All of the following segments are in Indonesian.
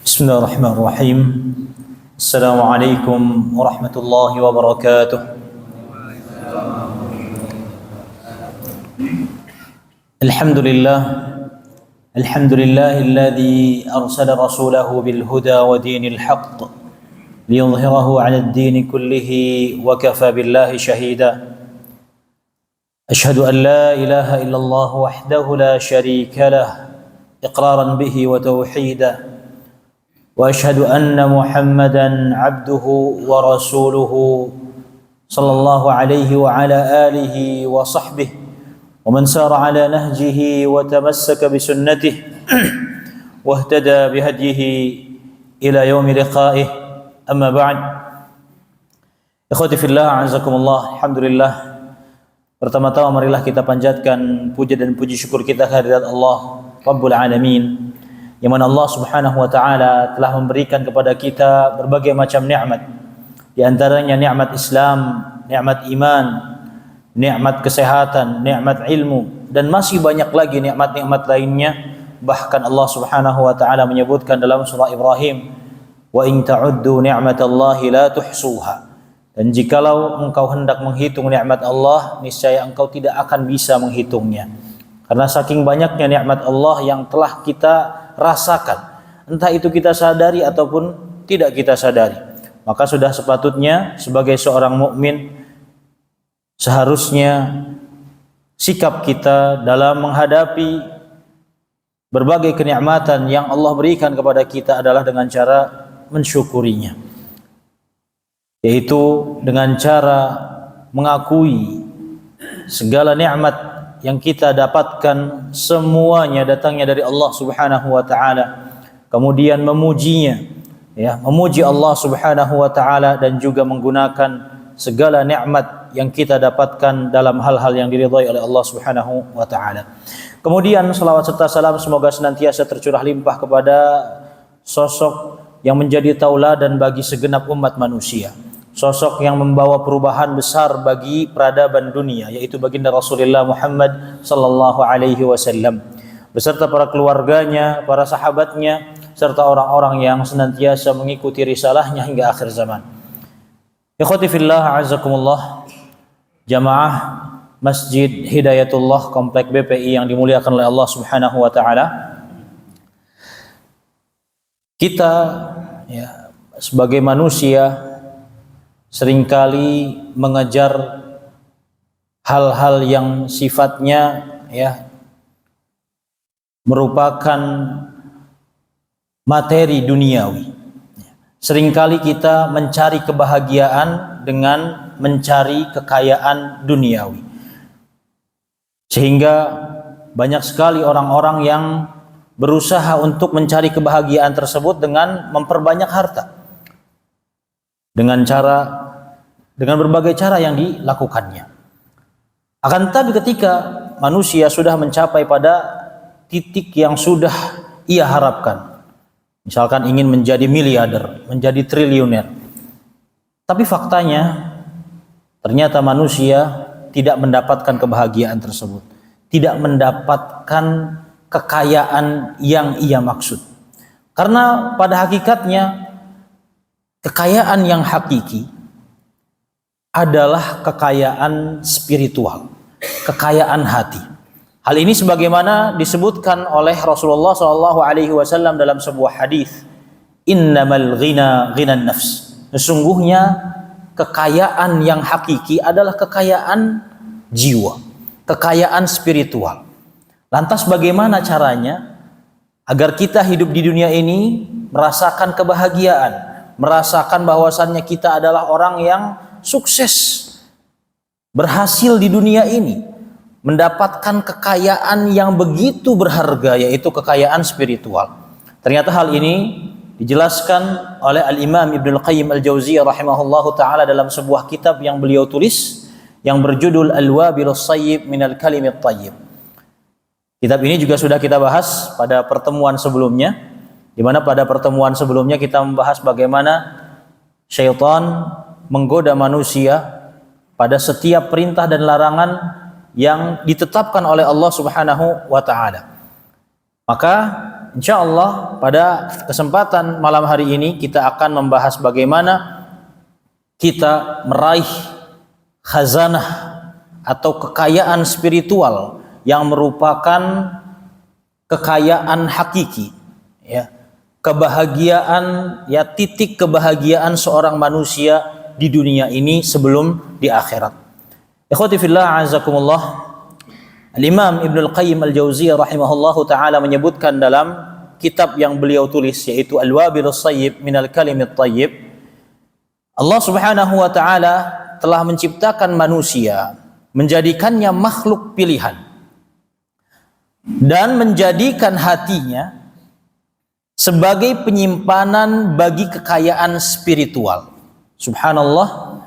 بسم الله الرحمن الرحيم. السلام عليكم ورحمة الله وبركاته. الحمد لله الذي أرسل رسوله بالهدى ودين الحق ليظهره على الدين كله وكفى بالله شهيدا. أشهد أن لا إله إلا الله وحده لا شريك له إقرارا به وتوحيدا، وأشهد أن محمدا عبده ورسوله صلى الله عليه وعلى آله وصحبه ومن سار على نهجه وتمسك بسنته واهتدى بهديه إلى يوم لقائه. أما بعد، ikhwati fillah, azakumullah. Alhamdulillah, pertama-tama marilah kita panjatkan puja dan puji syukur kita kehadirat Allah Rabbul Alamin, yang mana Allah Subhanahu wa taala telah memberikan kepada kita berbagai macam nikmat. Di antaranya nikmat Islam, nikmat iman, nikmat kesehatan, nikmat ilmu, dan masih banyak lagi nikmat-nikmat lainnya. Bahkan Allah Subhanahu wa taala menyebutkan dalam surah Ibrahim, "Wa in ta'uddu ni'matallahi la tuhsuha." Dan jikalau engkau hendak menghitung nikmat Allah, niscaya engkau tidak akan bisa menghitungnya. Karena saking banyaknya nikmat Allah yang telah kita rasakan, entah itu kita sadari ataupun tidak kita sadari, maka sudah sepatutnya sebagai seorang mukmin seharusnya sikap kita dalam menghadapi berbagai kenikmatan yang Allah berikan kepada kita adalah dengan cara mensyukurinya, yaitu dengan cara mengakui segala nikmat yang kita dapatkan semuanya datangnya dari Allah Subhanahu wa taala, kemudian memujinya, memuji Allah Subhanahu wa taala, dan juga menggunakan segala nikmat yang kita dapatkan dalam hal-hal yang diridhai oleh Allah Subhanahu wa taala. Kemudian salawat serta salam semoga senantiasa tercurah limpah kepada sosok yang menjadi tauladan bagi segenap umat manusia, sosok yang membawa perubahan besar bagi peradaban dunia, yaitu baginda Rasulullah Muhammad sallallahu alaihi wasallam, beserta para keluarganya, para sahabatnya, serta orang-orang yang senantiasa mengikuti risalahnya hingga akhir zaman. Ikhwati fillah, azakumullah, jamaah Masjid Hidayatullah Komplek BPI yang dimuliakan oleh Allah Subhanahu wa taala. Kita sebagai manusia seringkali mengejar hal-hal yang sifatnya merupakan materi duniawi. Seringkali kita mencari kebahagiaan dengan mencari kekayaan duniawi, sehingga banyak sekali orang-orang yang berusaha untuk mencari kebahagiaan tersebut dengan memperbanyak harta, dengan berbagai cara yang dilakukannya. Akan tetapi ketika manusia sudah mencapai pada titik yang sudah ia harapkan, misalkan ingin menjadi miliarder, menjadi triliuner, tapi faktanya ternyata manusia tidak mendapatkan kebahagiaan tersebut, tidak mendapatkan kekayaan yang ia maksud. Karena pada hakikatnya kekayaan yang hakiki adalah kekayaan spiritual, kekayaan hati. Hal ini sebagaimana disebutkan oleh Rasulullah SAW dalam sebuah hadis, "Innamal ghina ghinan nafs." Sesungguhnya kekayaan yang hakiki adalah kekayaan jiwa, kekayaan spiritual. Lantas bagaimana caranya agar kita hidup di dunia ini merasakan kebahagiaan, merasakan bahwasannya kita adalah orang yang sukses, berhasil di dunia ini, mendapatkan kekayaan yang begitu berharga, yaitu kekayaan spiritual? Ternyata hal ini dijelaskan oleh Al-Imam Ibnul Qayyim Al-Jauziyah rahimahullahu ta'ala dalam sebuah kitab yang beliau tulis yang berjudul Al-Wabilus Sayyib Minal Kalimit Tayyib. Kitab ini juga sudah kita bahas pada pertemuan sebelumnya, di mana pada pertemuan sebelumnya kita membahas bagaimana syaitan menggoda manusia pada setiap perintah dan larangan yang ditetapkan oleh Allah Subhanahu wa taala. Maka insya Allah pada kesempatan malam hari ini kita akan membahas bagaimana kita meraih khazanah atau kekayaan spiritual yang merupakan kekayaan hakiki, ya, kebahagiaan, ya, titik kebahagiaan seorang manusia di dunia ini sebelum di akhirat. Ikhwati fillah, azakumullah. Al-Imam Ibnul Qayyim Al-Jauziyah rahimahullahu ta'ala menyebutkan dalam kitab yang beliau tulis, yaitu Al-Wabilus Sayyib Minal Kalimit Tayyib, Allah subhanahu wa ta'ala telah menciptakan manusia, menjadikannya makhluk pilihan, dan menjadikan hatinya sebagai penyimpanan bagi kekayaan spiritual. Subhanallah,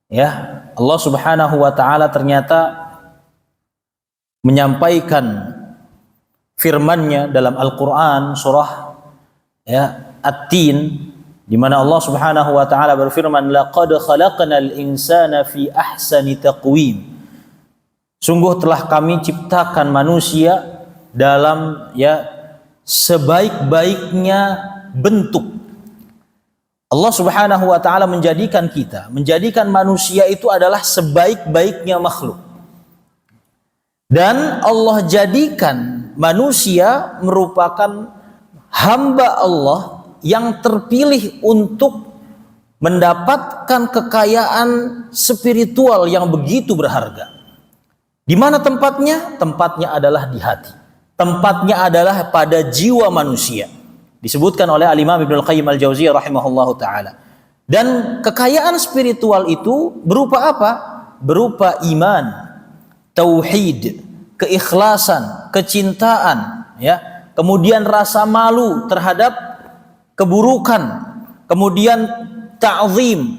ya, Allah subhanahu wa ta'ala ternyata menyampaikan firman-Nya dalam Al-Qur'an surah, ya, At-Tin, di mana Allah Subhanahu wa taala berfirman, laqad khalaqnal insana fi ahsani taqwim. Sungguh telah kami ciptakan manusia dalam, ya, sebaik-baiknya bentuk. Allah Subhanahu wa taala menjadikan manusia itu adalah sebaik-baiknya makhluk. Dan Allah jadikan manusia merupakan hamba Allah yang terpilih untuk mendapatkan kekayaan spiritual yang begitu berharga. Di mana tempatnya? Tempatnya adalah di hati. Tempatnya adalah pada jiwa manusia. Disebutkan oleh Al-Imam Ibnul Qayyim Al-Jauziyah rahimahullahu ta'ala. Dan kekayaan spiritual itu berupa apa? Berupa iman, tauhid, keikhlasan, kecintaan, ya, kemudian rasa malu terhadap keburukan, kemudian ta'zim,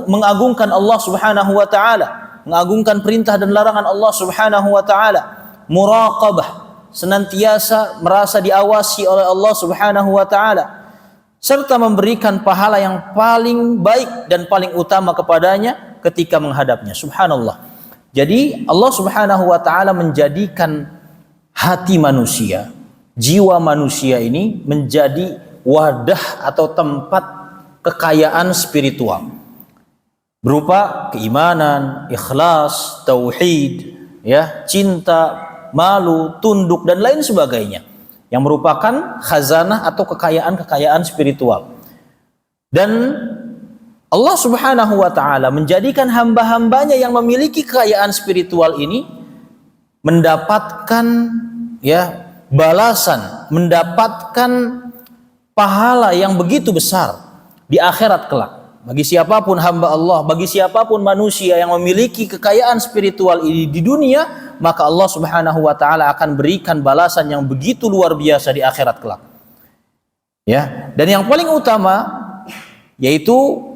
mengagungkan Allah Subhanahu wa taala, mengagungkan perintah dan larangan Allah Subhanahu wa taala, muraqabah, senantiasa merasa diawasi oleh Allah Subhanahu wa taala, serta memberikan pahala yang paling baik dan paling utama kepadanya ketika menghadapnya. Subhanallah. Jadi Allah Subhanahu wa ta'ala menjadikan hati manusia, jiwa manusia ini menjadi wadah atau tempat kekayaan spiritual berupa keimanan, ikhlas, tauhid, ya, cinta, malu, tunduk, dan lain sebagainya, yang merupakan khazanah atau kekayaan-kekayaan spiritual. Dan Allah Subhanahu wa ta'ala menjadikan hamba-hambanya yang memiliki kekayaan spiritual ini mendapatkan, ya, balasan, mendapatkan pahala yang begitu besar di akhirat kelak. Bagi siapapun hamba Allah, bagi siapapun manusia yang memiliki kekayaan spiritual ini di dunia, maka Allah Subhanahu wa ta'ala akan berikan balasan yang begitu luar biasa di akhirat kelak. Ya, dan yang paling utama yaitu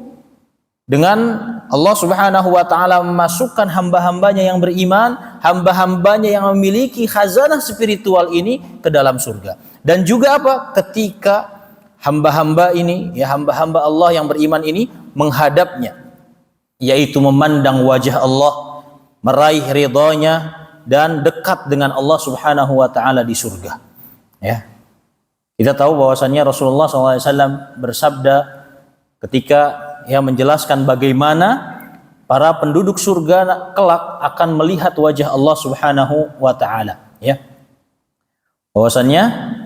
dengan Allah Subhanahu wa ta'ala memasukkan hamba-hambanya yang beriman, hamba-hambanya yang memiliki khazanah spiritual ini ke dalam surga. Dan juga apa? Ketika hamba-hamba ini, ya, hamba-hamba Allah yang beriman ini menghadapnya, yaitu memandang wajah Allah, meraih ridhanya, dan dekat dengan Allah Subhanahu wa ta'ala di surga. Ya. Kita tahu bahwasannya Rasulullah SAW bersabda ketika, ya, menjelaskan bagaimana para penduduk surga kelak akan melihat wajah Allah Subhanahu wa ta'ala, ya. Bahwasannya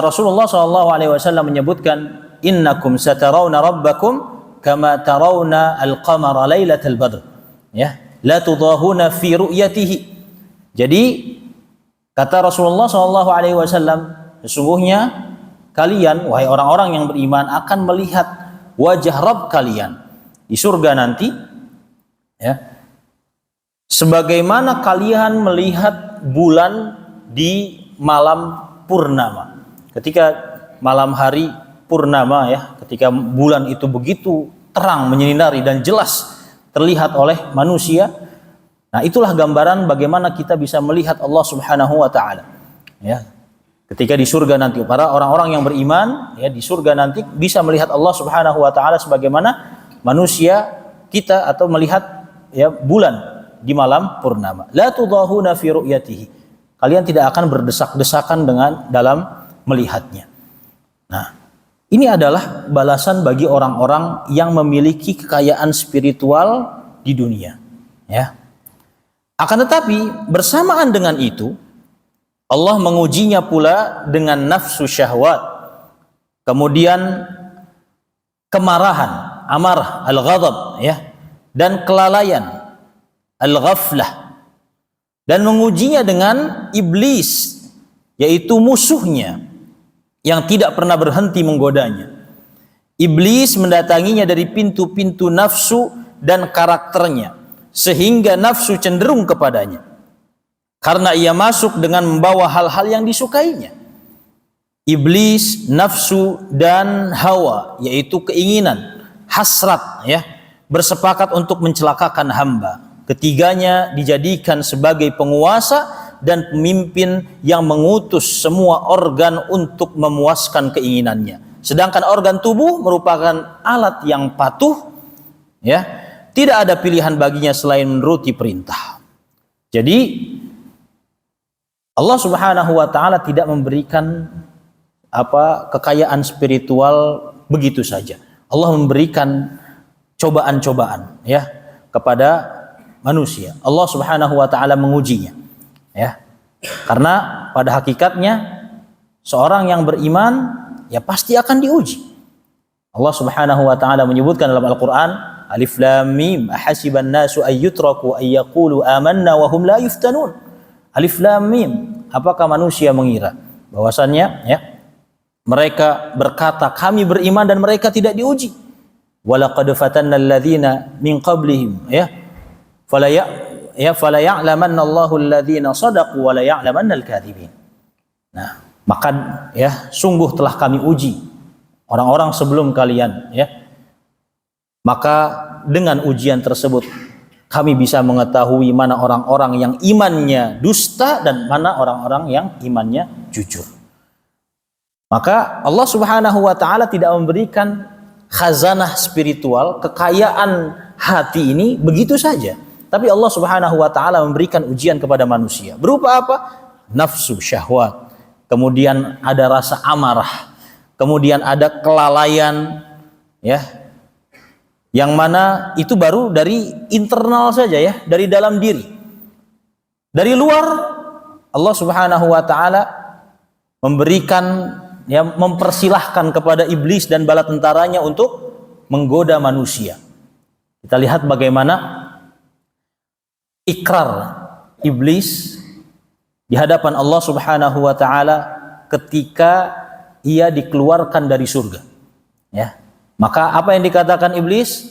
Rasulullah SAW menyebutkan, innakum satarawna rabbakum kama tarawna al-qamara lailatal badr, ya, la tudahuna fi ru'yatihi. Jadi kata Rasulullah SAW, sesungguhnya kalian, wahai orang-orang yang beriman, akan melihat wajah Rabb kalian di surga nanti, ya, sebagaimana kalian melihat bulan di malam purnama. Ketika malam hari purnama, ya, ketika bulan itu begitu terang, menyinari dan jelas terlihat oleh manusia. Nah, itulah gambaran bagaimana kita bisa melihat Allah Subhanahu wa ta'ala, ya. Ketika di surga nanti para orang-orang yang beriman, ya, di surga nanti bisa melihat Allah Subhanahu wa ta'ala sebagaimana manusia kita atau melihat, ya, bulan di malam purnama. La tudahuna fi ru'yatihi. kalian tidak akan berdesak-desakan dalam melihatnya. Nah, ini adalah balasan bagi orang-orang yang memiliki kekayaan spiritual di dunia, ya. Akan tetapi bersamaan dengan itu, Allah mengujinya pula dengan nafsu syahwat, kemudian kemarahan, amarah, al-ghadab, ya, dan kelalaian, al-ghaflah, dan mengujinya dengan iblis, yaitu musuhnya yang tidak pernah berhenti menggodanya. Iblis mendatanginya dari pintu-pintu nafsu dan karakternya, sehingga nafsu cenderung kepadanya, karena ia masuk dengan membawa hal-hal yang disukainya. Iblis, nafsu, dan hawa, yaitu keinginan, hasrat, ya, bersepakat untuk mencelakakan hamba. Ketiganya dijadikan sebagai penguasa dan pemimpin yang mengutus semua organ untuk memuaskan keinginannya. Sedangkan organ tubuh merupakan alat yang patuh, ya, tidak ada pilihan baginya selain menuruti perintah. Jadi Allah Subhanahu wa taala tidak memberikan kekayaan spiritual begitu saja. Allah memberikan cobaan-cobaan, ya, kepada manusia. Allah Subhanahu wa taala mengujinya, ya. Karena pada hakikatnya seorang yang beriman ya pasti akan diuji. Allah Subhanahu wa taala menyebutkan dalam Al-Qur'an, Alif Lam Mim, ahasiban nasu ay yutraku ay yaqulu amanna wa hum la yuftanun. Alif Lam Mim, apakah manusia mengira bahwasannya, ya, mereka berkata kami beriman dan mereka tidak diuji. Walaqad fatanna alladhina min qablihim, ya, fala ya'lamanna Allahu alladhina shadaqu wa la ya'lamanna al-kadhibin. Nah, maka ya sungguh telah kami uji orang-orang sebelum kalian, ya. Maka dengan ujian tersebut kami bisa mengetahui mana orang-orang yang imannya dusta dan mana orang-orang yang imannya jujur. Maka Allah Subhanahu wa taala tidak memberikan khazanah spiritual, kekayaan hati ini begitu saja. Tapi Allah Subhanahu wa taala memberikan ujian kepada manusia. Berupa apa? Nafsu syahwat. Kemudian ada rasa amarah. Kemudian ada kelalaian, ya. Yang mana itu baru dari internal saja, ya, dari dalam diri. Dari luar Allah Subhanahu wa taala memberikan, ya, mempersilahkan kepada iblis dan bala tentaranya untuk menggoda manusia. Kita lihat bagaimana ikrar iblis di hadapan Allah Subhanahu wa taala ketika ia dikeluarkan dari surga, ya. Maka apa yang dikatakan iblis?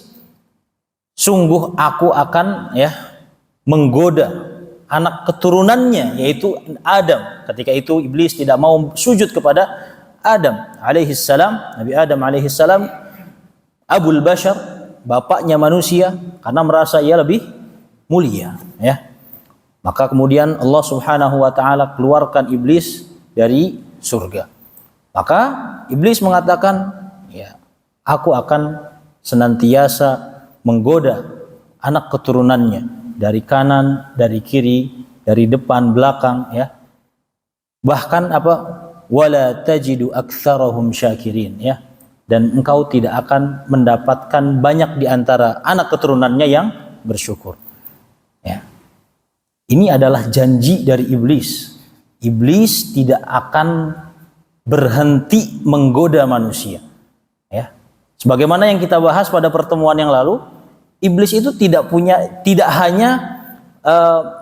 Sungguh aku akan, ya, menggoda anak keturunannya, yaitu Adam. Ketika itu iblis tidak mau sujud kepada Adam alaihissalam, Nabi Adam alaihissalam, Abul Bashar, bapaknya manusia, karena merasa ia lebih mulia, ya. Maka kemudian Allah Subhanahu wa taala keluarkan iblis dari surga. Maka iblis mengatakan, ya, aku akan senantiasa menggoda anak keturunannya dari kanan, dari kiri, dari depan, belakang, ya. Bahkan apa? Wala tajidu aktsarahum syakirin, ya. Dan engkau tidak akan mendapatkan banyak di antara anak keturunannya yang bersyukur, ya. Ini adalah janji dari iblis. Iblis tidak akan berhenti menggoda manusia, ya. Sebagaimana yang kita bahas pada pertemuan yang lalu, iblis itu tidak hanya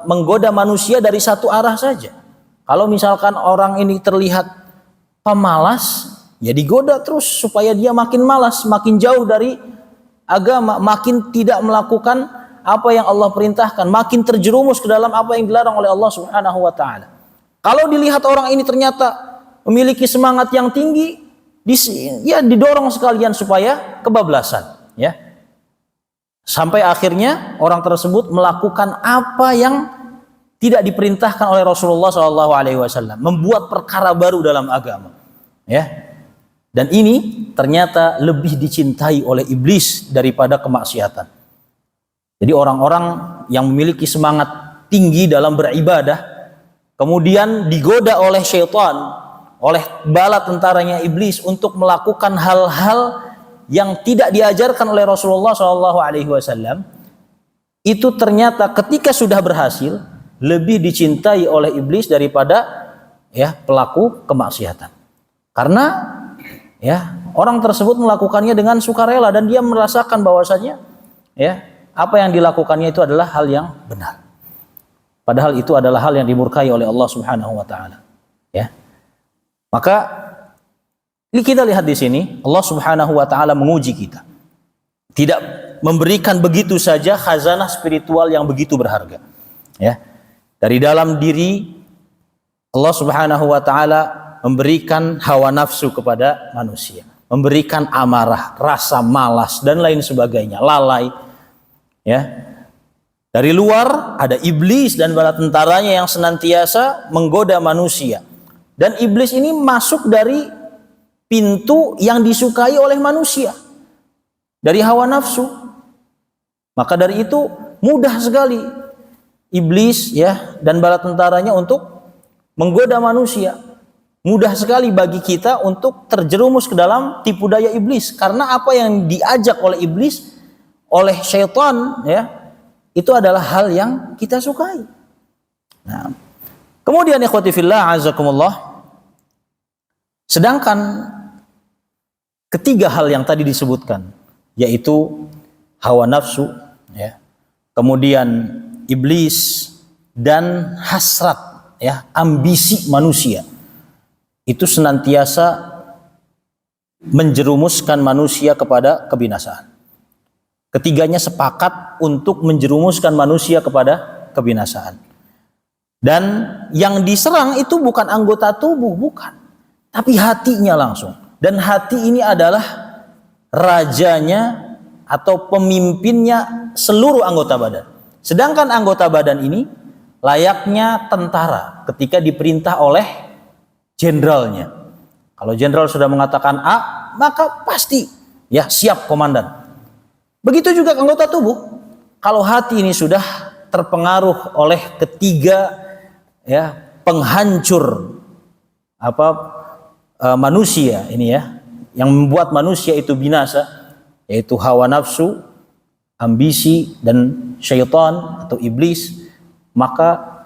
menggoda manusia dari satu arah saja. Kalau misalkan orang ini terlihat pemalas, ya digoda terus supaya dia makin malas, makin jauh dari agama, makin tidak melakukan apa yang Allah perintahkan, makin terjerumus ke dalam apa yang dilarang oleh Allah Subhanahu wa taala. Kalau dilihat orang ini ternyata memiliki semangat yang tinggi, ya didorong sekalian supaya kebablasan, ya. Sampai akhirnya orang tersebut melakukan apa yang tidak diperintahkan oleh Rasulullah SAW, membuat perkara baru dalam agama, ya. Dan ini ternyata lebih dicintai oleh iblis daripada kemaksiatan. Jadi orang-orang yang memiliki semangat tinggi dalam beribadah, kemudian digoda oleh syaitan, oleh bala tentaranya iblis untuk melakukan hal-hal yang tidak diajarkan oleh Rasulullah SAW, itu ternyata ketika sudah berhasil lebih dicintai oleh iblis daripada pelaku kemaksiatan. Karena orang tersebut melakukannya dengan sukarela dan dia merasakan bahwasanya apa yang dilakukannya itu adalah hal yang benar. Padahal itu adalah hal yang dimurkai oleh Allah Subhanahu wa taala. Maka ini kita lihat di sini Allah Subhanahu wa taala menguji kita. Tidak memberikan begitu saja khazanah spiritual yang begitu berharga. Dari dalam diri Allah Subhanahu wa taala memberikan hawa nafsu kepada manusia, memberikan amarah, rasa malas dan lain sebagainya, lalai. Dari luar ada iblis dan bala tentaranya yang senantiasa menggoda manusia. Dan iblis ini masuk dari pintu yang disukai oleh manusia, dari hawa nafsu. Maka dari itu mudah sekali iblis dan bala tentaranya untuk menggoda manusia. Mudah sekali bagi kita untuk terjerumus ke dalam tipu daya iblis, karena apa yang diajak oleh iblis, oleh syaitan, itu adalah hal yang kita sukai. Nah, kemudian ikhwati fillah azakumullah, sedangkan ketiga hal yang tadi disebutkan, yaitu hawa nafsu, kemudian iblis dan hasrat, ambisi manusia, itu senantiasa menjerumuskan manusia kepada kebinasaan. Ketiganya sepakat untuk menjerumuskan manusia kepada kebinasaan. Dan yang diserang itu bukan anggota tubuh, bukan, tapi hatinya langsung. Dan hati ini adalah rajanya atau pemimpinnya seluruh anggota badan. Sedangkan anggota badan ini layaknya tentara ketika diperintah oleh jenderalnya. Kalau jenderal sudah mengatakan A, maka pasti siap komandan. Begitu juga anggota tubuh. Kalau hati ini sudah terpengaruh oleh ketiga penghancur manusia ini, yang membuat manusia itu binasa, yaitu hawa nafsu, ambisi dan syaitan atau iblis, maka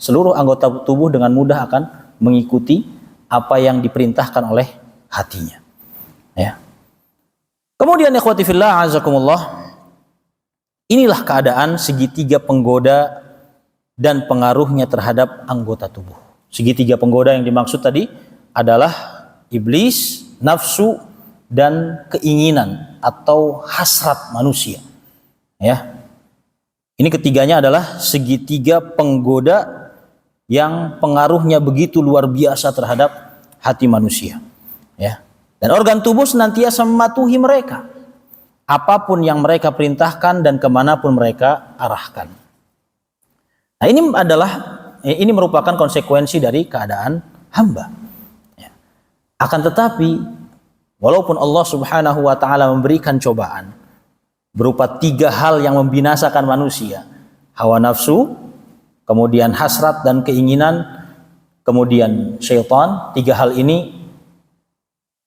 seluruh anggota tubuh dengan mudah akan mengikuti apa yang diperintahkan oleh hatinya. Kemudian ikhwati fillah azakumullah, inilah keadaan segitiga penggoda dan pengaruhnya terhadap anggota tubuh. Segitiga penggoda yang dimaksud tadi adalah iblis, nafsu, dan keinginan atau hasrat manusia. Ini ketiganya adalah segitiga penggoda yang pengaruhnya begitu luar biasa terhadap hati manusia. Dan organ tubuh senantiasa mematuhi mereka, apapun yang mereka perintahkan dan kemanapun mereka arahkan. Nah, ini merupakan konsekuensi dari keadaan hamba. Akan tetapi, walaupun Allah Subhanahu wa taala memberikan cobaan berupa tiga hal yang membinasakan manusia, hawa nafsu, kemudian hasrat dan keinginan, kemudian syaitan, tiga hal ini,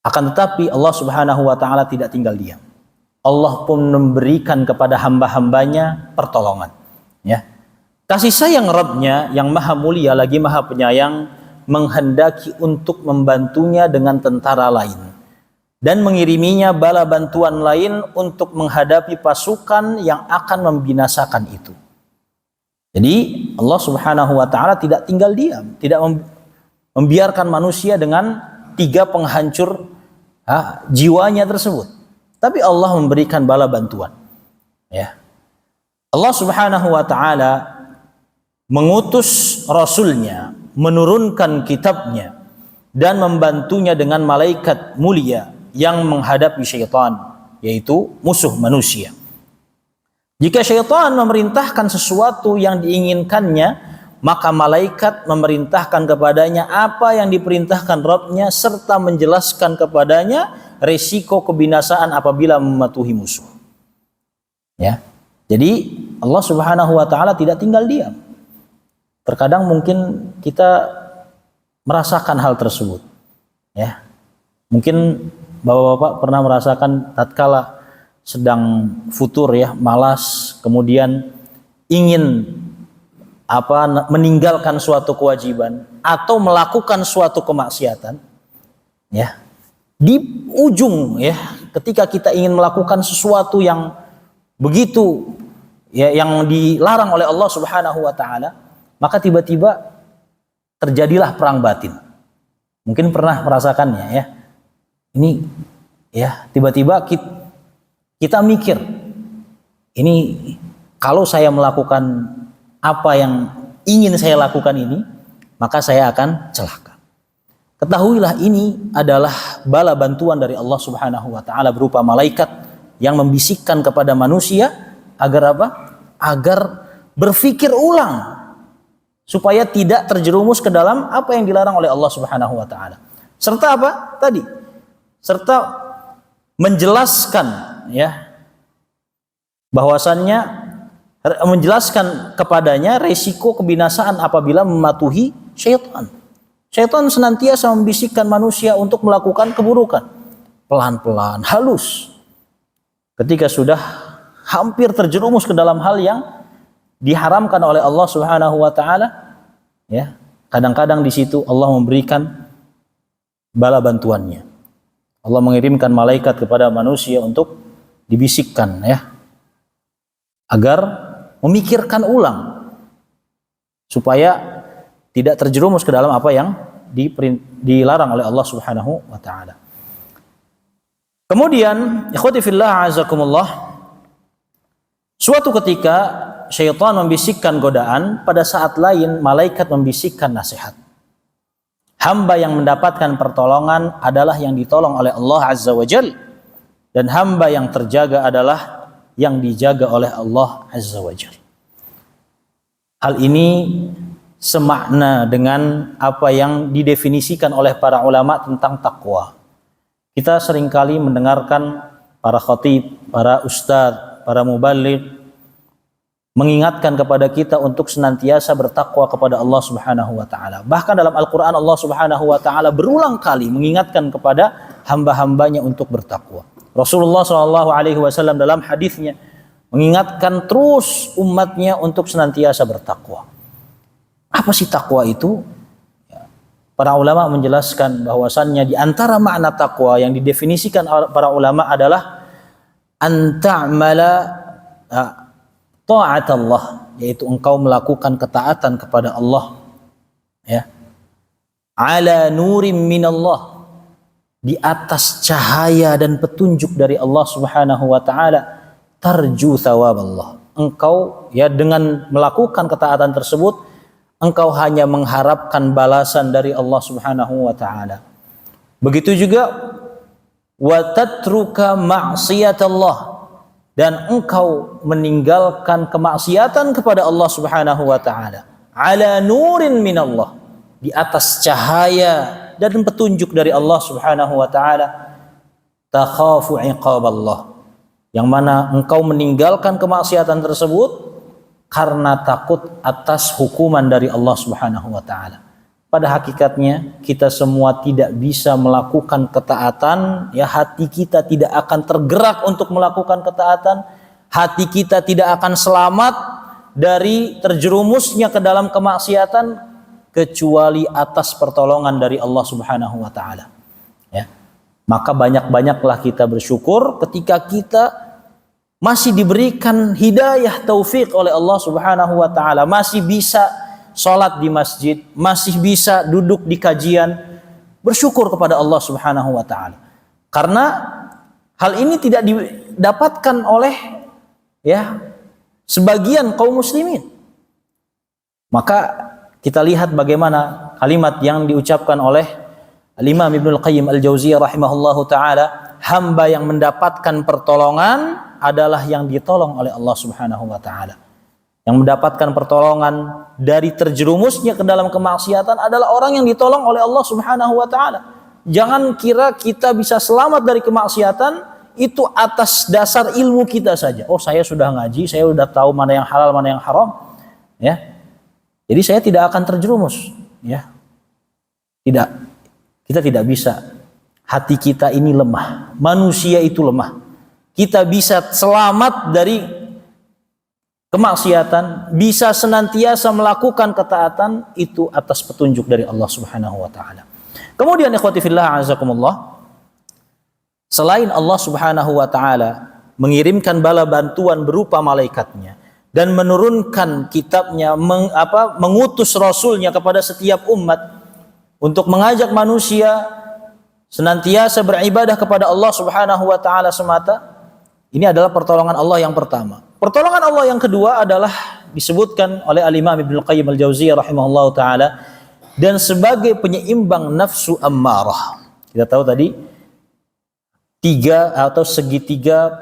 akan tetapi Allah Subhanahu wa taala tidak tinggal diam. Allah pun memberikan kepada hamba-hambanya pertolongan. Kasih sayang Rabb-Nya yang maha mulia lagi maha penyayang menghendaki untuk membantunya dengan tentara lain dan mengiriminya bala bantuan lain untuk menghadapi pasukan yang akan membinasakan itu. Jadi Allah Subhanahu wa taala tidak tinggal diam, tidak membiarkan manusia dengan tiga penghancur jiwanya tersebut. Tapi Allah memberikan bala bantuan. Allah Subhanahu wa taala mengutus Rasulnya, menurunkan kitabnya, dan membantunya dengan malaikat mulia yang menghadapi syaitan, yaitu musuh manusia. Jika syaitan memerintahkan sesuatu yang diinginkannya, maka malaikat memerintahkan kepadanya apa yang diperintahkan Rabb-Nya serta menjelaskan kepadanya resiko kebinasaan apabila mematuhi musuh. Jadi Allah Subhanahu wa taala tidak tinggal diam. Terkadang mungkin kita merasakan hal tersebut, ya. Mungkin bapak-bapak pernah merasakan tatkala sedang futur, ya, malas, kemudian ingin meninggalkan suatu kewajiban atau melakukan suatu kemaksiatan, ya. Di ujung, ya, ketika kita ingin melakukan sesuatu yang begitu, ya, yang dilarang oleh Allah Subhanahu wa taala, maka tiba-tiba terjadilah perang batin. Mungkin pernah merasakannya, ya. Ini, ya, tiba-tiba kita mikir, ini kalau saya melakukan apa yang ingin saya lakukan ini, maka saya akan celaka. Ketahuilah ini adalah bala bantuan dari Allah Subhanahu wa taala berupa malaikat yang membisikkan kepada manusia agar apa? Agar berpikir ulang supaya tidak terjerumus ke dalam apa yang dilarang oleh Allah Subhanahu wa taala. Serta apa? Tadi. Serta menjelaskan, ya, bahwasannya menjelaskan kepadanya resiko kebinasaan apabila mematuhi syaitan. Syaitan senantiasa membisikkan manusia untuk melakukan keburukan. Pelan-pelan, halus. Ketika sudah hampir terjerumus ke dalam hal yang diharamkan oleh Allah Subhanahu wa taala, ya, kadang-kadang di situ Allah memberikan bala bantuannya. Allah mengirimkan malaikat kepada manusia untuk dibisikkan, ya, agar memikirkan ulang supaya tidak terjerumus ke dalam apa yang dilarang oleh Allah Subhanahu wa taala. Kemudian, ikhwati fillah azakumullah, suatu ketika syaitan membisikkan godaan, pada saat lain malaikat membisikkan nasihat. Hamba yang mendapatkan pertolongan adalah yang ditolong oleh Allah Azza wa Jal, dan hamba yang terjaga adalah yang dijaga oleh Allah Azza wa Jal. Hal ini semakna dengan apa yang didefinisikan oleh para ulama tentang takwa. Kita seringkali mendengarkan para khatib, para ustadz, para muballigh mengingatkan kepada kita untuk senantiasa bertakwa kepada Allah Subhanahu wa taala. Bahkan dalam Al-Qur'an Allah Subhanahu wa taala berulang kali mengingatkan kepada hamba-hambanya untuk bertakwa. Rasulullah Shallallahu alaihi wasallam dalam hadisnya mengingatkan terus umatnya untuk senantiasa bertakwa. Apa sih takwa itu? Para ulama menjelaskan bahwasannya di antara makna takwa yang didefinisikan para ulama adalah an ta'mala ta'at Allah, yaitu engkau melakukan ketaatan kepada Allah, ya, ala nurim minallah, di atas cahaya dan petunjuk dari Allah Subhanahu wa taala, tarju thawab Allah. Engkau, ya, dengan melakukan ketaatan tersebut engkau hanya mengharapkan balasan dari Allah Subhanahu wa taala. Begitu juga wa tatruka ma'siyatallah, dan engkau meninggalkan kemaksiatan kepada Allah Subhanahu wa taala ala nurin minallah, di atas cahaya dan petunjuk dari Allah Subhanahu wa taala, takhafu iqaballah, yang mana engkau meninggalkan kemaksiatan tersebut karena takut atas hukuman dari Allah Subhanahu wa taala. Pada hakikatnya kita semua tidak bisa melakukan ketaatan, ya, hati kita tidak akan tergerak untuk melakukan ketaatan, hati kita tidak akan selamat dari terjerumusnya ke dalam kemaksiatan kecuali atas pertolongan dari Allah Subhanahu wa taala, ya. Maka banyak-banyaklah kita bersyukur ketika kita masih diberikan hidayah taufik oleh Allah Subhanahu wa taala, masih bisa sholat di masjid, masih bisa duduk di kajian. Bersyukur kepada Allah Subhanahu wa taala. Karena hal ini tidak didapatkan oleh, ya, sebagian kaum muslimin. Maka kita lihat bagaimana kalimat yang diucapkan oleh Al-Imam Ibnul Qayyim Al-Jauziyah rahimahullahu taala, hamba yang mendapatkan pertolongan adalah yang ditolong oleh Allah Subhanahu wa taala. Yang mendapatkan pertolongan dari terjerumusnya ke dalam kemaksiatan adalah orang yang ditolong oleh Allah Subhanahu wa taala. Jangan kira kita bisa selamat dari kemaksiatan itu atas dasar ilmu kita saja. Oh, saya sudah ngaji, saya sudah tahu mana yang halal, mana yang haram, ya. Jadi saya tidak akan terjerumus, ya. Tidak. Kita tidak bisa. Hati kita ini lemah. Manusia itu lemah. Kita bisa selamat dari kemaksiatan, bisa senantiasa melakukan ketaatan itu atas petunjuk dari Allah Subhanahu wa taala. Kemudian ikhwati fillah azakumullah, selain Allah Subhanahu wa taala mengirimkan bala bantuan berupa malaikatnya dan menurunkan kitabnya, mengutus rasulnya kepada setiap umat untuk mengajak manusia senantiasa beribadah kepada Allah Subhanahu wa taala semata, ini adalah pertolongan Allah yang pertama. Pertolongan Allah yang kedua adalah disebutkan oleh Al-Imam Ibnu Qayyim Al-Jauziyah rahimahullahu taala, dan sebagai penyeimbang nafsu ammarah. Kita tahu tadi tiga atau segitiga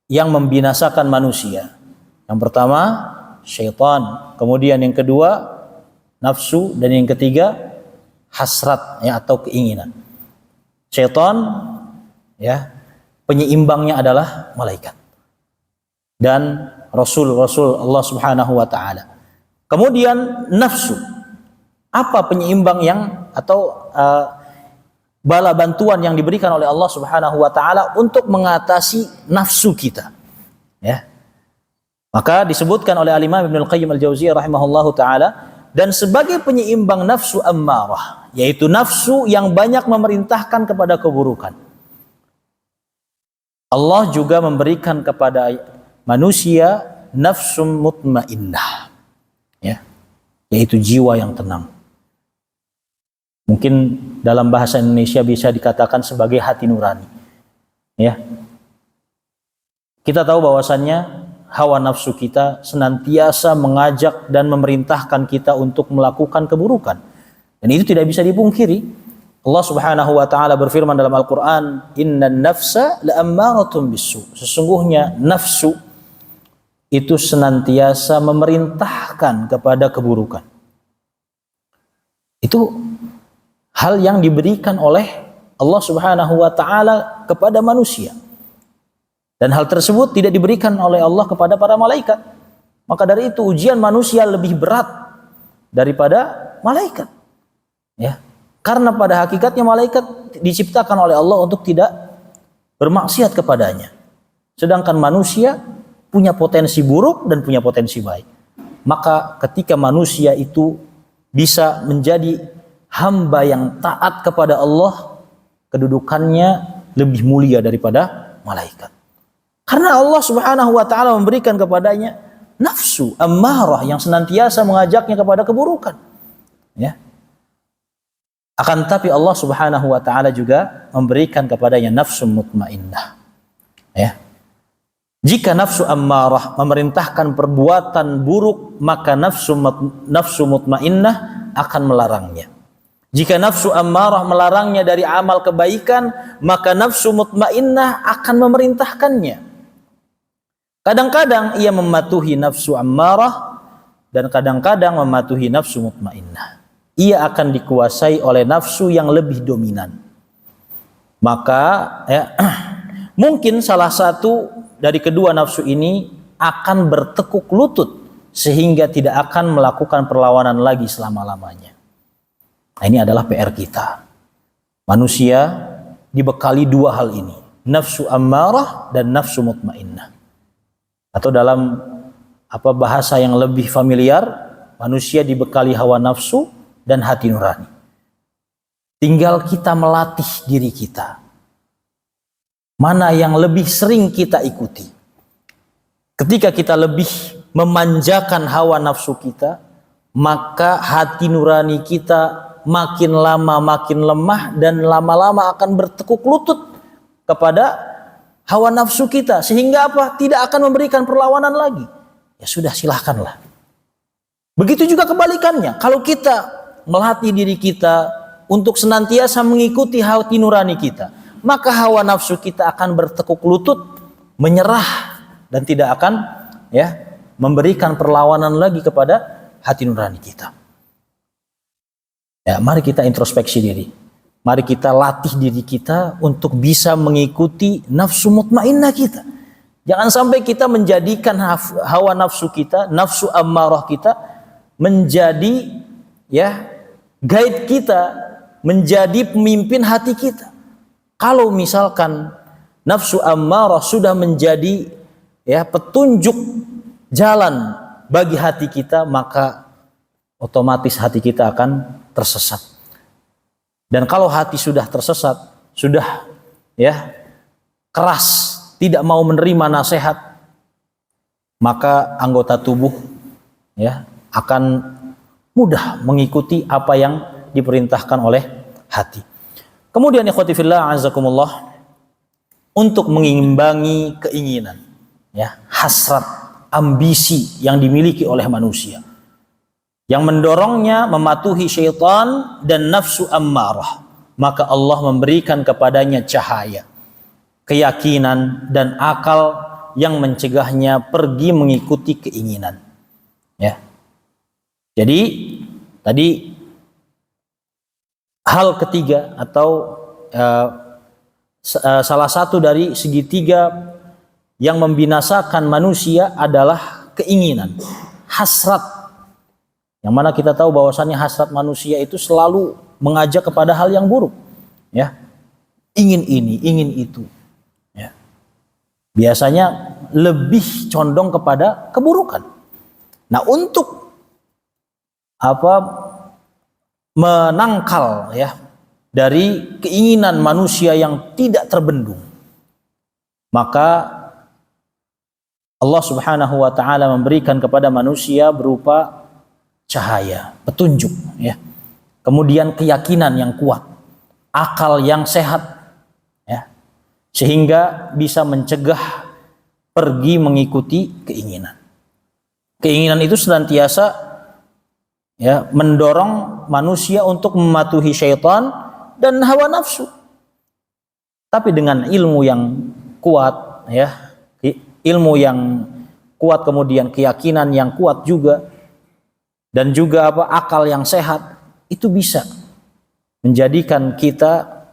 yang membinasakan manusia. Yang pertama syaitan, kemudian yang kedua nafsu, dan yang ketiga hasrat, ya, atau keinginan. Syaitan, ya, penyeimbangnya adalah malaikat dan rasul-rasul Allah Subhanahu wa taala. Kemudian nafsu. Apa penyeimbang yang atau bala bantuan yang diberikan oleh Allah Subhanahu wa taala untuk mengatasi nafsu kita, ya. Maka disebutkan oleh Al-Imam Ibnu Qayyim Al-Jauziyah rahimahullahu taala, dan sebagai penyeimbang nafsu ammarah, yaitu nafsu yang banyak memerintahkan kepada keburukan, Allah juga memberikan kepada manusia nafsu mutmainnah, ya, yaitu jiwa yang tenang. Mungkin dalam bahasa Indonesia bisa dikatakan sebagai hati nurani, ya. Kita tahu bahwasannya hawa nafsu kita senantiasa mengajak dan memerintahkan kita untuk melakukan keburukan, dan itu tidak bisa dipungkiri. Allah Subhanahu wa taala berfirman dalam Al-Qur'an, "Innan nafsa la'ammaratun bisu." Sesungguhnya nafsu itu senantiasa memerintahkan kepada keburukan. Itu hal yang diberikan oleh Allah Subhanahu wa taala kepada manusia. Dan hal tersebut tidak diberikan oleh Allah kepada para malaikat. Maka dari itu ujian manusia lebih berat daripada malaikat, ya. Karena pada hakikatnya malaikat diciptakan oleh Allah untuk tidak bermaksiat kepadanya. Sedangkan manusia punya potensi buruk dan punya potensi baik. Maka ketika manusia itu bisa menjadi hamba yang taat kepada Allah, kedudukannya lebih mulia daripada malaikat. Karena Allah Subhanahu wa taala memberikan kepadanya nafsu ammarah yang senantiasa mengajaknya kepada keburukan, ya. Akan tapi Allah Subhanahu wa taala juga memberikan kepadanya nafsu mutmainnah, ya. Jika nafsu ammarah memerintahkan perbuatan buruk, maka nafsu mutmainnah akan melarangnya. Jika nafsu ammarah melarangnya dari amal kebaikan, maka nafsu mutmainnah akan memerintahkannya. Kadang-kadang ia mematuhi nafsu ammarah dan kadang-kadang mematuhi nafsu mutmainnah. Ia akan dikuasai oleh nafsu yang lebih dominan. Maka, ya, mungkin salah satu dari kedua nafsu ini akan bertekuk lutut sehingga tidak akan melakukan perlawanan lagi selama-lamanya. Nah, ini adalah PR kita. Manusia dibekali dua hal ini, nafsu ammarah dan nafsu mutmainnah. Atau dalam bahasa yang lebih familiar, manusia dibekali hawa nafsu dan hati nurani. Tinggal kita melatih diri kita. Mana yang lebih sering kita ikuti? Ketika kita lebih memanjakan hawa nafsu kita, maka hati nurani kita makin lama makin lemah dan lama-lama akan bertekuk lutut kepada hawa nafsu kita, sehingga apa? Tidak akan memberikan perlawanan lagi. Ya sudah, silahkanlah. Begitu juga kebalikannya. Kalau kita melatih diri kita untuk senantiasa mengikuti hati nurani kita, maka hawa nafsu kita akan bertekuk lutut, menyerah, dan tidak akan, ya, memberikan perlawanan lagi kepada hati nurani kita. Ya, mari kita introspeksi diri. Mari kita latih diri kita untuk bisa mengikuti nafsu mutmainnah kita. Jangan sampai kita menjadikan hawa nafsu kita, nafsu ammarah kita, menjadi ya guide kita, menjadi pemimpin hati kita. Kalau misalkan nafsu ammarah sudah menjadi ya petunjuk jalan bagi hati kita, maka otomatis hati kita akan tersesat. Dan kalau hati sudah tersesat, sudah ya keras, tidak mau menerima nasihat, maka anggota tubuh ya akan mudah mengikuti apa yang diperintahkan oleh hati. Kemudian ikhwati fillah azakumullah, untuk mengimbangi keinginan ya, hasrat, ambisi yang dimiliki oleh manusia yang mendorongnya mematuhi syaitan dan nafsu ammarah, maka Allah memberikan kepadanya cahaya, keyakinan dan akal yang mencegahnya pergi mengikuti keinginan ya. Jadi tadi hal ketiga atau salah satu dari segitiga yang membinasakan manusia adalah keinginan, hasrat. Yang mana kita tahu bahwasannya hasrat manusia itu selalu mengajak kepada hal yang buruk, ya. Ingin ini, ingin itu. Ya. Biasanya lebih condong kepada keburukan. Nah, untuk menangkal ya dari keinginan manusia yang tidak terbendung, maka Allah Subhanahu wa taala memberikan kepada manusia berupa cahaya, petunjuk ya. Kemudian keyakinan yang kuat, akal yang sehat ya. Sehingga bisa mencegah pergi mengikuti keinginan. Keinginan itu senantiasa ya mendorong manusia untuk mematuhi syaitan dan hawa nafsu. Tapi dengan ilmu yang kuat ya, ilmu yang kuat, kemudian keyakinan yang kuat juga, dan juga akal yang sehat, itu bisa menjadikan kita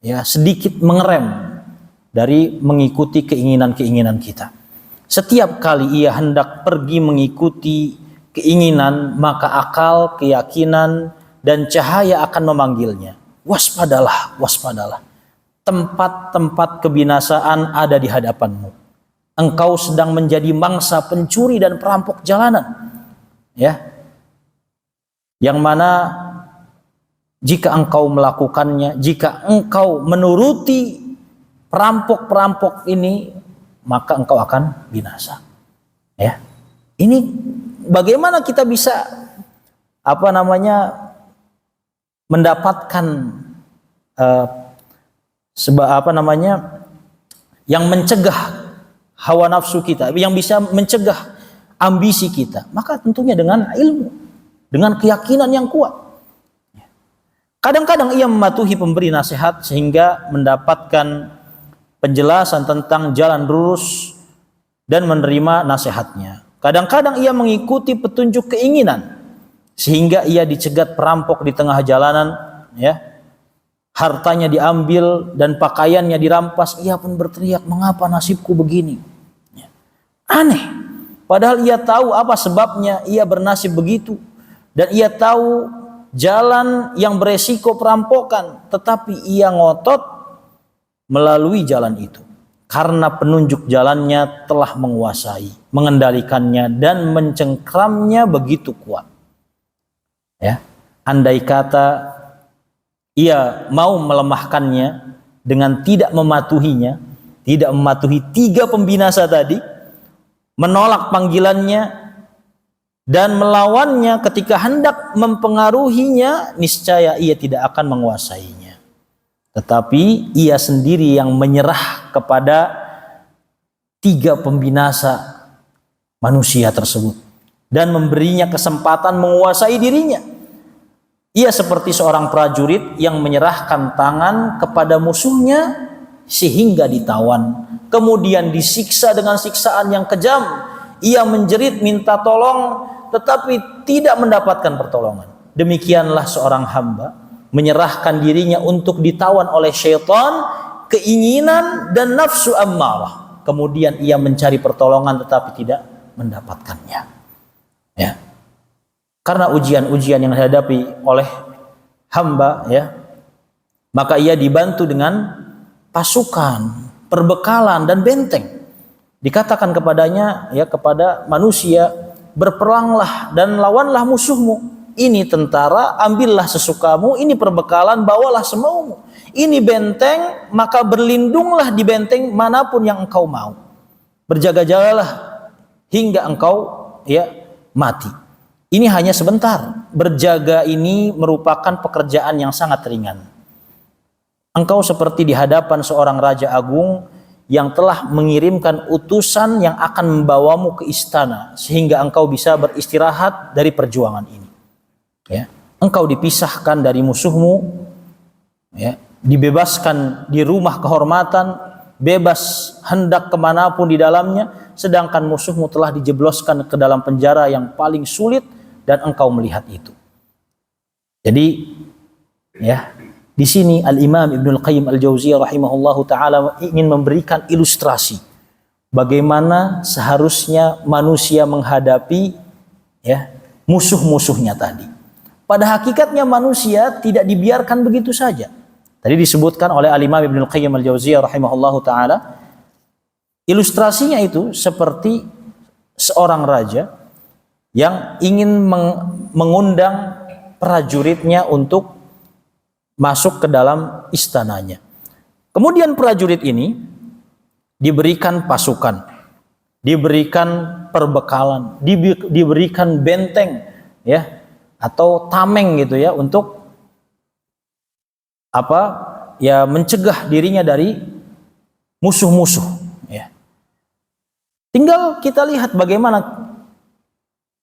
ya sedikit mengerem dari mengikuti keinginan-keinginan kita. Setiap kali ia hendak pergi mengikuti keinginan, maka akal, keyakinan dan cahaya akan memanggilnya. Waspadalah, waspadalah. Tempat-tempat kebinasaan ada di hadapanmu. Engkau sedang menjadi mangsa pencuri dan perampok jalanan. Ya. Yang mana jika engkau melakukannya, jika engkau menuruti perampok-perampok ini, maka engkau akan binasa. Ya. Ini bagaimana kita bisa mendapatkan yang mencegah hawa nafsu kita, yang bisa mencegah ambisi kita? Maka tentunya dengan ilmu, dengan keyakinan yang kuat. Kadang-kadang ia mematuhi pemberi nasihat sehingga mendapatkan penjelasan tentang jalan lurus dan menerima nasihatnya. Kadang-kadang ia mengikuti petunjuk keinginan sehingga ia dicegat perampok di tengah jalanan, ya. Hartanya diambil dan pakaiannya dirampas. Ia pun berteriak, "Mengapa nasibku begini?" Ya. Aneh. Padahal ia tahu apa sebabnya ia bernasib begitu, dan ia tahu jalan yang beresiko perampokan, tetapi ia ngotot melalui jalan itu karena penunjuk jalannya telah menguasai, mengendalikannya dan mencengkramnya begitu kuat. Ya, andai kata ia mau melemahkannya dengan tidak mematuhinya, tidak mematuhi 3 pembinasa tadi, menolak panggilannya dan melawannya ketika hendak mempengaruhinya, niscaya ia tidak akan menguasainya. Tetapi ia sendiri yang menyerah kepada 3 pembinasa manusia tersebut dan memberinya kesempatan menguasai dirinya. Ia seperti seorang prajurit yang menyerahkan tangan kepada musuhnya sehingga ditawan, kemudian disiksa dengan siksaan yang kejam. Ia menjerit minta tolong tetapi tidak mendapatkan pertolongan. Demikianlah seorang hamba menyerahkan dirinya untuk ditawan oleh syaitan, keinginan dan nafsu ammarah. Kemudian ia mencari pertolongan tetapi tidak mendapatkannya. Ya. karena ujian-ujian yang dihadapi oleh hamba, ya, maka ia dibantu dengan pasukan, perbekalan dan benteng. Dikatakan kepadanya, ya, kepada manusia, berperanglah dan lawanlah musuhmu. Ini tentara, ambillah sesukamu. Ini perbekalan, bawalah semaumu. Ini benteng, maka berlindunglah di benteng manapun yang engkau mau. Berjaga-jagalah hingga engkau, ya, mati. Ini hanya sebentar. Berjaga ini merupakan pekerjaan yang sangat ringan. Engkau seperti di hadapan seorang raja agung yang telah mengirimkan utusan yang akan membawamu ke istana sehingga engkau bisa beristirahat dari perjuangan ini. Ya, engkau dipisahkan dari musuhmu, ya, dibebaskan di rumah kehormatan, bebas hendak kemanapun di dalamnya, sedangkan musuhmu telah dijebloskan ke dalam penjara yang paling sulit dan engkau melihat itu. Jadi, ya, di sini Al-Imam Ibnul Qayyim Al-Jauziyah rahimahullahu taala ingin memberikan ilustrasi bagaimana seharusnya manusia menghadapi, ya, musuh-musuhnya tadi. Pada hakikatnya manusia tidak dibiarkan begitu saja. Tadi disebutkan oleh Al-Imam Ibnul Qayyim Al-Jauziyah rahimahullahu taala, ilustrasinya itu seperti seorang raja yang ingin mengundang prajuritnya untuk masuk ke dalam istananya. Kemudian prajurit ini diberikan pasukan, diberikan perbekalan, diberikan benteng, ya, atau tameng gitu, ya, untuk apa, ya, mencegah dirinya dari musuh-musuh, ya. Tinggal kita lihat bagaimana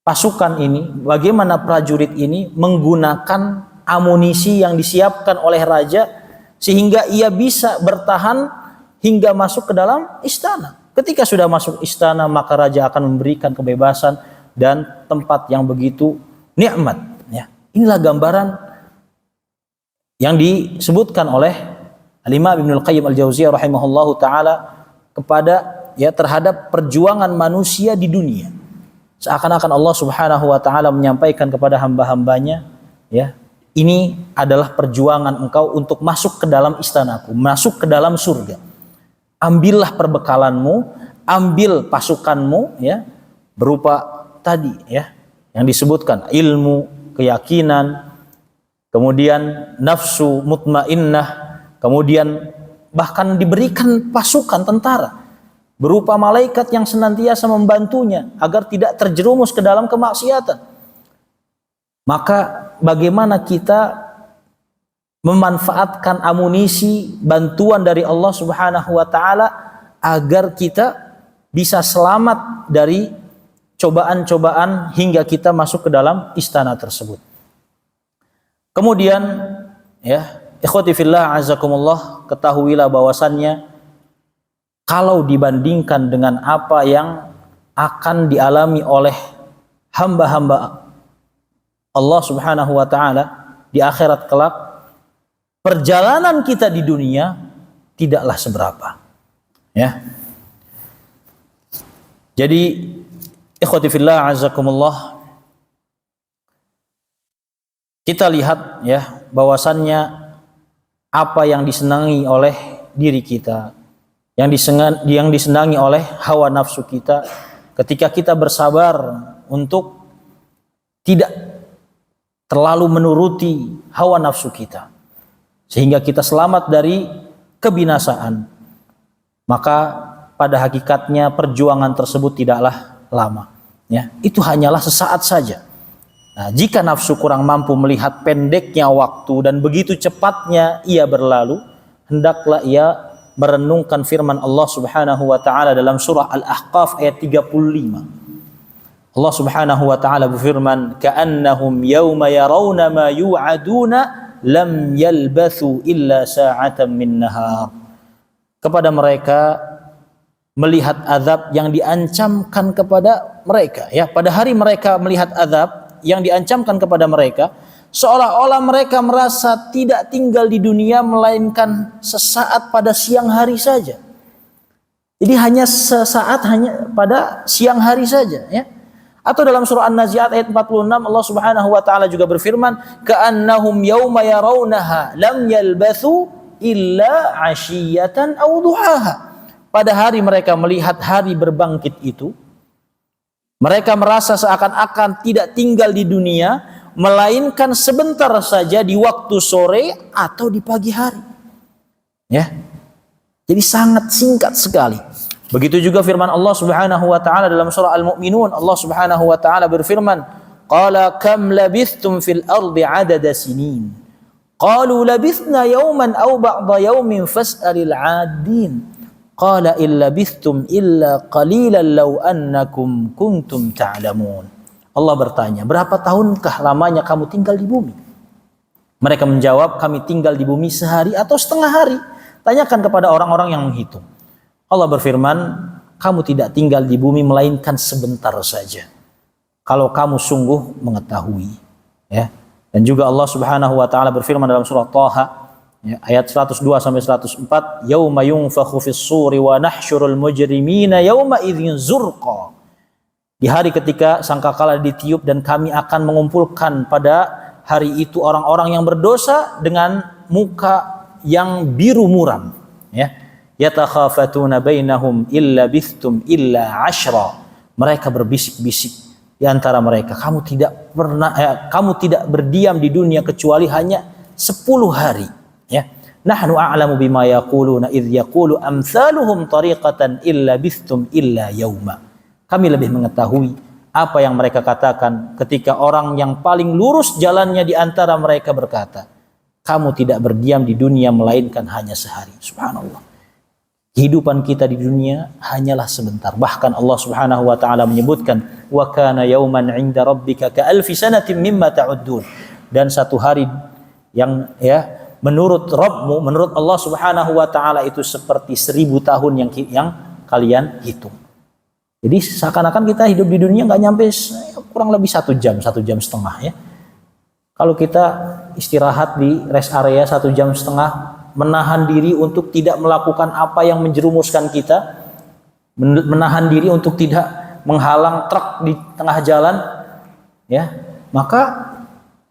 pasukan ini, bagaimana prajurit ini menggunakan amunisi yang disiapkan oleh raja sehingga ia bisa bertahan hingga masuk ke dalam istana. Ketika sudah masuk istana, maka raja akan memberikan kebebasan dan tempat yang begitu nikmat, ya. Inilah gambaran yang disebutkan oleh Al-Imam Ibnul Qayyim Al-Jauziyah rahimahullahu taala kepada, ya, terhadap perjuangan manusia di dunia. Seakan-akan Allah Subhanahu wa taala menyampaikan kepada hamba-hambanya, ya, ini adalah perjuangan engkau untuk masuk ke dalam istanaku, masuk ke dalam surga. Ambillah perbekalanmu, ambil pasukanmu, ya, berupa tadi, ya, yang disebutkan ilmu, keyakinan, kemudian nafsu mutmainnah, kemudian bahkan diberikan pasukan tentara berupa malaikat yang senantiasa membantunya agar tidak terjerumus ke dalam kemaksiatan. Maka bagaimana kita memanfaatkan amunisi bantuan dari Allah Subhanahu wa taala agar kita bisa selamat dari cobaan-cobaan hingga kita masuk ke dalam istana tersebut. Kemudian, ya, ikhwati fillah azakumullah, ketahuilah bahwasannya kalau dibandingkan dengan apa yang akan dialami oleh hamba-hamba Allah Subhanahu wa taala di akhirat kelak, perjalanan kita di dunia tidaklah seberapa, ya. Jadi ikhwati fillah azakumullah, kita lihat, ya, bahwasannya apa yang disenangi oleh diri kita, yang disenangi oleh hawa nafsu kita, ketika kita bersabar untuk tidak terlalu menuruti hawa nafsu kita sehingga kita selamat dari kebinasaan, maka pada hakikatnya perjuangan tersebut tidaklah lama, ya. Itu hanyalah sesaat saja. Nah, jika nafsu kurang mampu melihat pendeknya waktu dan begitu cepatnya ia berlalu, hendaklah ia merenungkan firman Allah Subhanahu wa taala dalam surah Al-Ahqaf ayat 35. Allah Subhanahu wa taala berfirman, "Ka'annahum yauma yarawna ma yu'aduna lam yalbathu illa sa'atan min nahar." Kepada mereka melihat azab yang diancamkan kepada mereka, ya, pada hari mereka melihat azab yang diancamkan kepada mereka, seolah-olah mereka merasa tidak tinggal di dunia melainkan sesaat pada siang hari saja. Jadi hanya sesaat, hanya pada siang hari saja, ya. Atau dalam surah An-Nazi'at ayat 46 Allah Subhanahu wa taala juga berfirman, "Ka'annahum yauma yarawnaha lam yalbathu illa 'ashiyatan aw duhaha." Pada hari mereka melihat hari berbangkit itu, mereka merasa seakan-akan tidak tinggal di dunia, melainkan sebentar saja di waktu sore atau di pagi hari. Ya. Jadi sangat singkat sekali. Begitu juga firman Allah Subhanahu wa taala dalam surah Al-Mu'minun, Allah Subhanahu wa taala berfirman, "Qala kam labithtum fil ardi 'adada sinin." Qalu labithna yawman aw ba'da yawmin fas'alil 'adin. Qala in labithtum illa qalilan law annakum kuntum ta'lamun. Allah bertanya, "Berapa tahunkah lamanya kamu tinggal di bumi?" Mereka menjawab, "Kami tinggal di bumi sehari atau setengah hari." Tanyakan kepada orang-orang yang menghitung. Allah berfirman, kamu tidak tinggal di bumi melainkan sebentar saja. Kalau kamu sungguh mengetahui, ya. Dan juga Allah Subhanahu wa taala berfirman dalam surah Thaha, ya, ayat 102 sampai 104, "Yauma yunfakhu fis-suri wa nahsyurul mujrimina yauma idzin zurqa." Di hari ketika sangkakala ditiup dan kami akan mengumpulkan pada hari itu orang-orang yang berdosa dengan muka yang biru muram, ya. Yatakhafatuna bainahum illa bithtum illa 'ashra. Mereka berbisik-bisik di antara mereka, kamu tidak berdiam di dunia kecuali hanya 10 hari, ya. Nahnu a'lamu bima yaquluna idh yaqulu amsaluhum tariqatan illa bithtum illa yauma. Kami lebih mengetahui apa yang mereka katakan ketika orang yang paling lurus jalannya di antara mereka berkata, kamu tidak berdiam di dunia melainkan hanya sehari. Subhanallah. Kehidupan kita di dunia hanyalah sebentar. Bahkan Allah Subhanahu wa taala menyebutkan, wa kana yauman 'inda rabbika ka'alfi sanatin mimma ta'uddun. Dan satu hari yang, ya, menurut Rabbmu, menurut Allah Subhanahu wa taala itu seperti 1000 tahun yang kalian hitung. Jadi seakan-akan kita hidup di dunia nggak nyampe kurang lebih 1 jam, 1 jam setengah, ya. Kalau kita istirahat di rest area 1 jam setengah, menahan diri untuk tidak melakukan apa yang menjerumuskan kita, menahan diri untuk tidak menghalang truk di tengah jalan, ya, maka,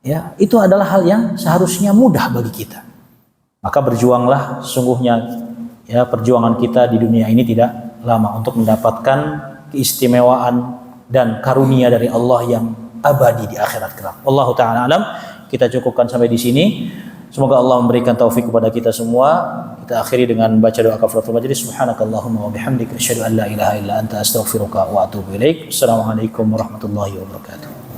ya, itu adalah hal yang seharusnya mudah bagi kita. Maka berjuanglah, sungguhnya, ya, perjuangan kita di dunia ini tidak lama untuk mendapatkan keistimewaan dan karunia dari Allah yang abadi di akhirat kelak. Wallahu ta'ala alam. Kita cukupkan sampai di sini. Semoga Allah memberikan taufik kepada kita semua. Kita akhiri dengan baca doa kafaratul majlis. Subhanakallahumma wa bihamdika asyhadu an la ilaha illa anta astaghfiruka wa atubu ilaik. Assalamualaikum warahmatullahi wabarakatuh.